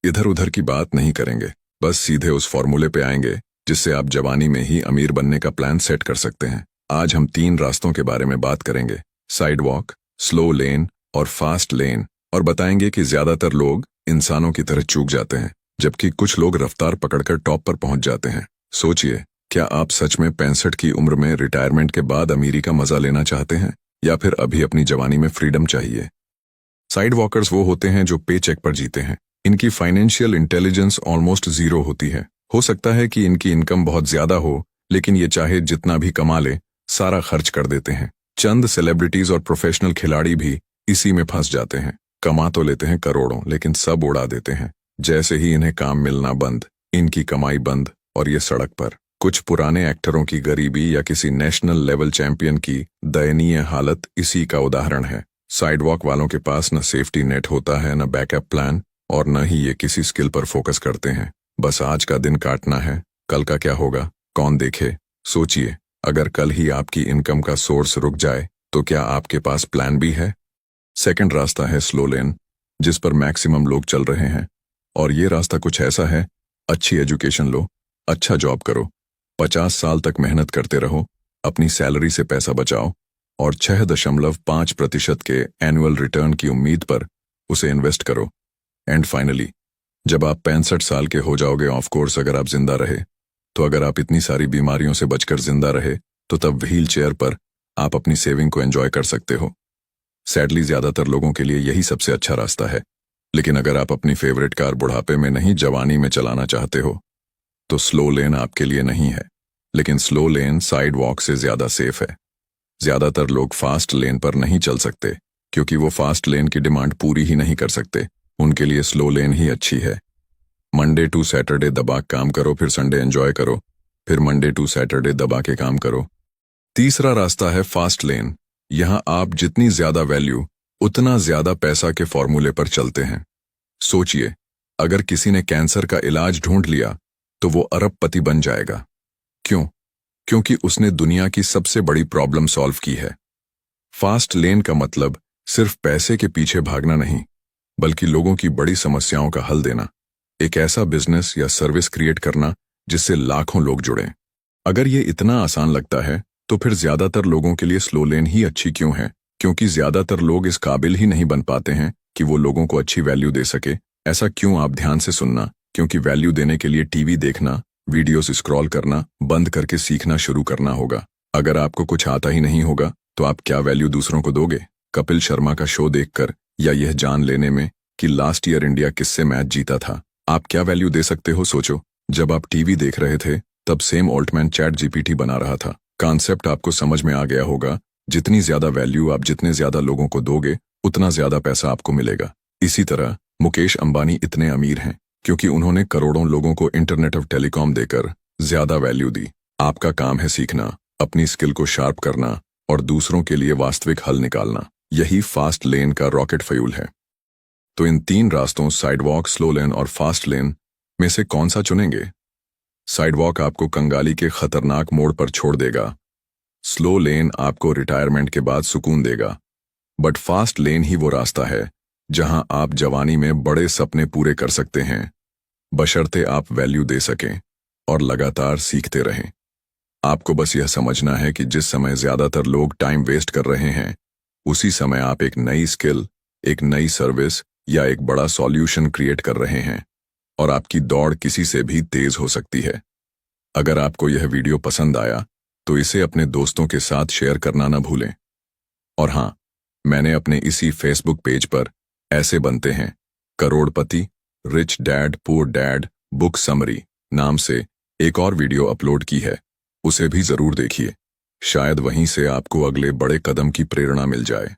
इधर उधर की बात नहीं करेंगे, बस सीधे उस फॉर्मूले पे आएंगे जिससे आप जवानी में ही अमीर बनने का प्लान सेट कर सकते हैं। आज हम 3 रास्तों के बारे में बात करेंगे, साइड वॉक, स्लो लेन और फास्ट लेन, और बताएंगे कि ज्यादातर लोग इंसानों की तरह चूक जाते हैं, जबकि कुछ लोग रफ्तार पकड़कर टॉप पर पहुंच जाते हैं। सोचिए, क्या आप सच में 65 की उम्र में रिटायरमेंट के बाद अमीरी का मजा लेना चाहते हैं, या फिर अभी अपनी जवानी में फ्रीडम चाहिए? साइड वॉकर्स वो होते हैं जो पे चेक पर जीते हैं। इनकी फाइनेंशियल इंटेलिजेंस ऑलमोस्ट जीरो होती है। हो सकता है कि इनकी इनकम बहुत ज्यादा हो, लेकिन ये चाहे जितना भी कमा ले, सारा खर्च कर देते हैं। चंद सेलिब्रिटीज और प्रोफेशनल खिलाड़ी भी इसी में फंस जाते हैं। कमा तो लेते हैं करोड़ों, लेकिन सब उड़ा देते हैं। जैसे ही इन्हें काम मिलना बंद, इनकी कमाई बंद, और ये सड़क पर। कुछ पुराने एक्टरों की गरीबी या किसी नेशनल लेवल चैंपियन की दयनीय हालत इसी का उदाहरण है। साइडवॉक वालों के पास न सेफ्टी नेट होता है, न बैकअप प्लान, और न ही ये किसी स्किल पर फोकस करते हैं। बस आज का दिन काटना है, कल का क्या होगा कौन देखे। सोचिए, अगर कल ही आपकी इनकम का सोर्स रुक जाए तो क्या आपके पास प्लान भी है? सेकंड रास्ता है स्लो लेन, जिस पर मैक्सिमम लोग चल रहे हैं। और ये रास्ता कुछ ऐसा है, अच्छी एजुकेशन लो, अच्छा जॉब करो, 50 साल तक मेहनत करते रहो, अपनी सैलरी से पैसा बचाओ, और 6.5% के एनुअल रिटर्न की उम्मीद पर उसे इन्वेस्ट करो। एंड फाइनली, जब आप 65 साल के हो जाओगे, ऑफ कोर्स अगर आप जिंदा रहे, तो अगर आप इतनी सारी बीमारियों से बचकर जिंदा रहे, तो तब व्हील चेयर पर आप अपनी सेविंग को एंजॉय कर सकते हो। सैडली ज्यादातर लोगों के लिए यही सबसे अच्छा रास्ता है। लेकिन अगर आप अपनी फेवरेट कार बुढ़ापे में नहीं जवानी में चलाना चाहते हो, तो स्लो लेन आपके लिए नहीं है। लेकिन स्लो लेन साइड वॉक से ज्यादा सेफ है। ज्यादातर लोग फास्ट लेन पर नहीं चल सकते, क्योंकि वो फास्ट लेन की डिमांड पूरी ही नहीं कर सकते। उनके लिए स्लो लेन ही अच्छी है। मंडे टू सैटरडे दबा काम करो, फिर संडे एंजॉय करो, फिर मंडे टू सैटरडे दबा के काम करो। तीसरा रास्ता है फास्ट लेन। यहां आप जितनी ज्यादा वैल्यू, उतना ज्यादा पैसा के फॉर्मूले पर चलते हैं। सोचिए, अगर किसी ने कैंसर का इलाज ढूंढ लिया तो वो अरबपति बन जाएगा। क्यों? क्योंकि उसने दुनिया की सबसे बड़ी प्रॉब्लम सॉल्व की है। फास्ट लेन का मतलब सिर्फ पैसे के पीछे भागना नहीं, बल्कि लोगों की बड़ी समस्याओं का हल देना। एक ऐसा बिजनेस या सर्विस क्रिएट करना जिससे लाखों लोग जुड़ें। अगर ये इतना आसान लगता है, तो फिर ज्यादातर लोगों के लिए स्लो लेन ही अच्छी क्यों है? क्योंकि ज्यादातर लोग इस काबिल ही नहीं बन पाते हैं कि वो लोगों को अच्छी वैल्यू दे सके। ऐसा क्यों? आप ध्यान से सुनना। क्योंकि वैल्यू देने के लिए टीवी देखना, वीडियोस स्क्रॉल करना बंद करके सीखना शुरू करना होगा। अगर आपको कुछ आता ही नहीं होगा, तो आप क्या वैल्यू दूसरों को दोगे? कपिल शर्मा का शो देखकर, या यह जान लेने में कि लास्ट ईयर इंडिया किससे मैच जीता था, आप क्या वैल्यू दे सकते हो? सोचो, जब आप टीवी देख रहे थे, तब सेम ओल्टमैन चैट जीपीटी बना रहा था। कॉन्सेप्ट आपको समझ में आ गया होगा। जितनी ज्यादा वैल्यू आप जितने ज्यादा लोगों को दोगे, उतना ज्यादा पैसा आपको मिलेगा। इसी तरह मुकेश अंबानी इतने अमीर हैं क्योंकि उन्होंने करोड़ों लोगों को इंटरनेट ऑफ टेलीकॉम देकर ज्यादा वैल्यू दी। आपका काम है सीखना, अपनी स्किल को शार्प करना, और दूसरों के लिए वास्तविक हल निकालना। यही फास्ट लेन का रॉकेट फ्यूल है। तो इन 3 रास्तों, साइडवॉक, स्लो लेन और फास्ट लेन में से कौन सा चुनेंगे? साइडवॉक आपको कंगाली के खतरनाक मोड़ पर छोड़ देगा। स्लो लेन आपको रिटायरमेंट के बाद सुकून देगा। बट फास्ट लेन ही वो रास्ता है जहां आप जवानी में बड़े सपने पूरे कर सकते हैं, बशर्ते आप वैल्यू दे सकें और लगातार सीखते रहें। आपको बस यह समझना है कि जिस समय ज्यादातर लोग टाइम वेस्ट कर रहे हैं, उसी समय आप एक नई स्किल, एक नई सर्विस या एक बड़ा सॉल्यूशन क्रिएट कर रहे हैं, और आपकी दौड़ किसी से भी तेज हो सकती है। अगर आपको यह वीडियो पसंद आया, तो इसे अपने दोस्तों के साथ शेयर करना न भूलें। और हाँ, मैंने अपने इसी फेसबुक पेज पर ऐसे बनते हैं करोड़पति, rich dad poor dad book summary नाम से एक और वीडियो अपलोड की है। उसे भी जरूर देखिए। शायद वहीं से आपको अगले बड़े कदम की प्रेरणा मिल जाए।